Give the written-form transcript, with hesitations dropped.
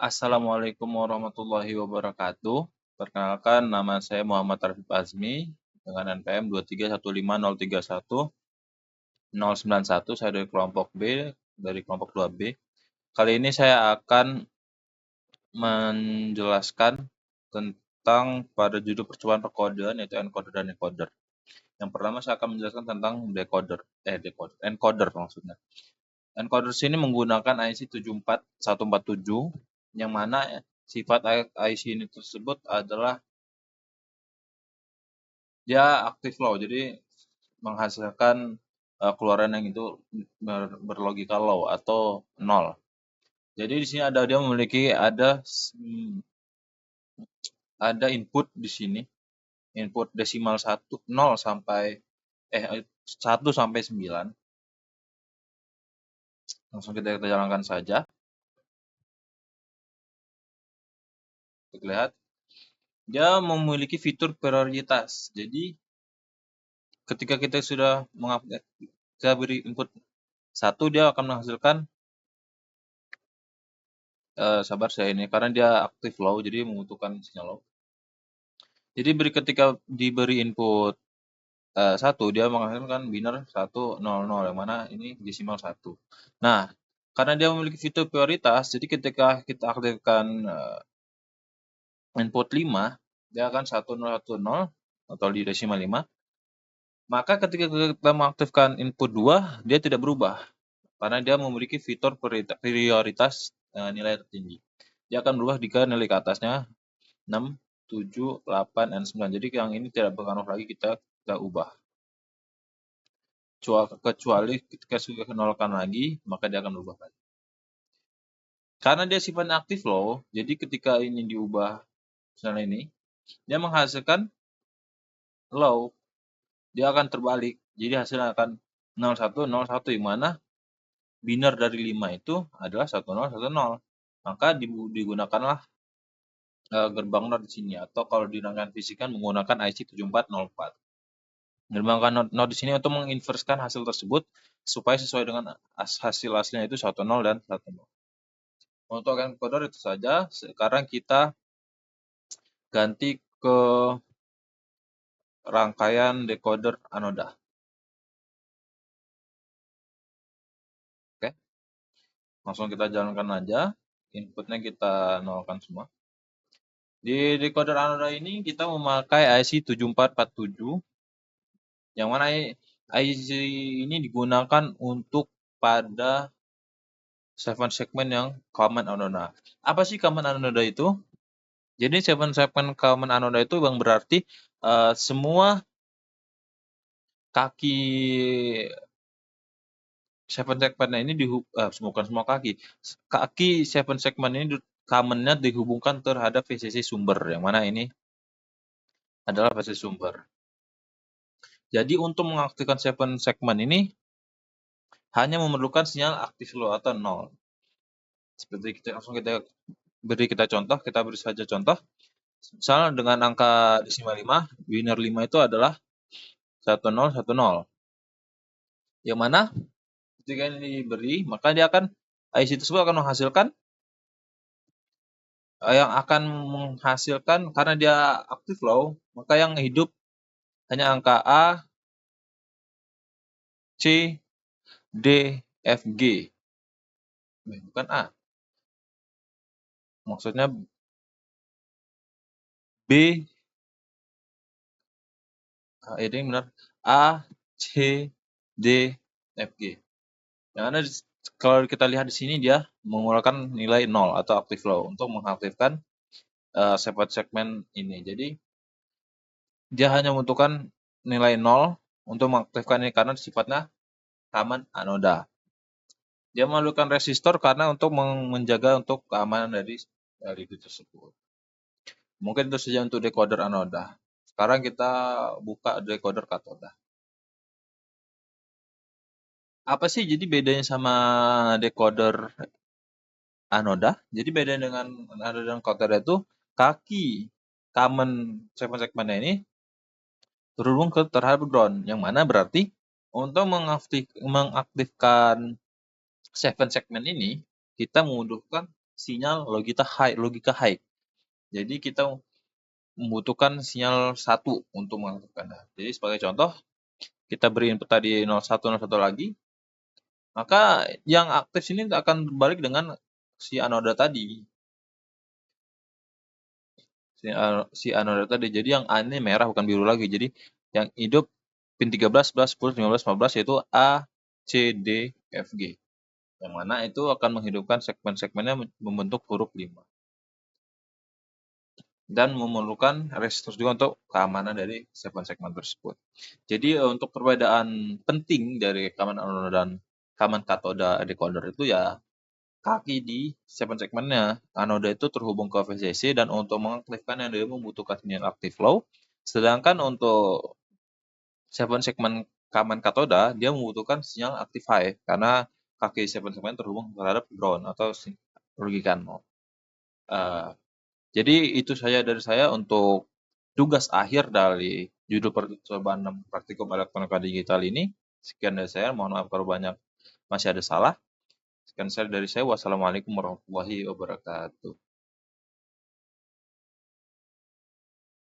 Assalamualaikum warahmatullahi wabarakatuh. Perkenalkan, nama saya Muhammad Arif Azmi dengan NPM 2315031 Saya dari kelompok B, dari kelompok 2B. Kali ini saya akan menjelaskan tentang pada judul percobaan perkodean yaitu encoder dan decoder. Yang pertama saya akan menjelaskan tentang encoder maksudnya. Encoder sini menggunakan IC 74147 yang mana sifat IC ini tersebut adalah dia active low, jadi menghasilkan keluaran yang itu berlogika low atau nol. Jadi di sini dia memiliki ada input di sini, input desimal 0 sampai 1 sampai 9. Langsung kita jalankan saja. Kita lihat dia memiliki fitur prioritas. Jadi ketika kita sudah kita beri input 1, dia akan menghasilkan sabar saya ini karena dia aktif low, jadi membutuhkan sinyal low. Jadi ketika diberi input 1, dia menghasilkan biner 100 yang mana ini desimal 1. Nah, karena dia memiliki fitur prioritas, jadi ketika kita aktifkan input 5, dia akan 1010 atau di desimal 5. Maka ketika kita mengaktifkan input 2, dia tidak berubah karena dia memiliki fitur prioritas nilai tertinggi. Dia akan berubah jika nilai ke atasnya 6, 7, 8, dan 9. Jadi yang ini tidak berpengaruh lagi kita ubah. Kecuali ketika sudah nolkan lagi, maka dia akan berubah lagi. Karena dia sifatnya aktif low, jadi ketika ini diubah, misalnya ini, dia menghasilkan low, dia akan terbalik. Jadi hasilnya akan 0101, yang mana biner dari 5 itu adalah 1010. Maka digunakanlah gerbang NOR di sini, atau kalau di rangkaian fisika menggunakan IC 7404. Gerbang NOR di sini untuk menginverskan hasil tersebut supaya sesuai dengan hasil aslinya itu 10 dan 10. Untuk encoder itu saja. Sekarang kita ganti ke rangkaian decoder anoda. Oke. Langsung kita jalankan aja. Inputnya kita nolkan semua. Di decoder anoda ini kita memakai IC 7447, yang mana IC ini digunakan untuk pada 7 segmen yang common anoda. Apa sih common anoda itu? Jadi 7 segmen common anoda itu yang berarti semua kaki 7 segmen ini bukan semua kaki 7 segmen ini commonnya dihubungkan terhadap VCC sumber, yang mana ini adalah VCC sumber. Jadi untuk mengaktifkan 7 segmen ini hanya memerlukan sinyal aktif low atau 0. Seperti kita beri contoh, kita beri saja contoh. Misalnya dengan angka desimal 5, biner 5 itu adalah 1010. Yang mana ketika ini diberi, maka dia akan IC tersebut akan menghasilkan karena dia aktif low, maka yang hidup hanya angka A, C, D, F, G. Bukan A. Maksudnya B, ini benar, A, C, D, F, G. Yang ada kalau kita lihat di sini dia mengeluarkan nilai 0 atau active low untuk mengaktifkan 7 segmen ini. Jadi dia hanya membutuhkan nilai 0 untuk mengaktifkan ini karena sifatnya common anoda. Dia memerlukan resistor karena untuk menjaga untuk keamanan dari LED tersebut. Mungkin itu saja untuk decoder anoda. Sekarang kita buka decoder katoda. Apa sih jadi bedanya sama decoder anoda? Jadi beda dengan anoda dan katoda itu kaki common 7 segmennya ini terhubung terhadap ground, yang mana berarti untuk mengaktifkan 7 segmen ini kita membutuhkan sinyal logika high. Jadi kita membutuhkan sinyal 1 untuk mengaktifkan. Jadi sebagai contoh, kita beri input tadi 0101 lagi, maka yang aktif sini akan berbalik dengan si anoda tadi. Si anoda tadi. Jadi yang A ini merah bukan biru lagi. Jadi yang hidup pin 13, 11, 10, 15, 15 yaitu A, C, D, F, G. Yang mana itu akan menghidupkan segmen-segmennya membentuk huruf 5. Dan memerlukan resistor juga untuk keamanan dari segmen-segmen tersebut. Jadi untuk perbedaan penting dari keamanan anoda dan keamanan katoda decoder itu ya kaki di segmennya. Anoda itu terhubung ke VCC dan untuk mengaktifkannya dia membutuhkan sinyal aktif low. Sedangkan untuk segmen keamanan katoda dia membutuhkan sinyal aktif high karena kaki segmen terhubung terhadap ground atau logika 0. Jadi itu saja dari saya untuk tugas akhir dari judul percobaan 6 praktikum elektronika digital ini. Sekian dari saya, mohon maaf kalau banyak masih ada salah. Sekian dari saya, wassalamualaikum warahmatullahi wabarakatuh.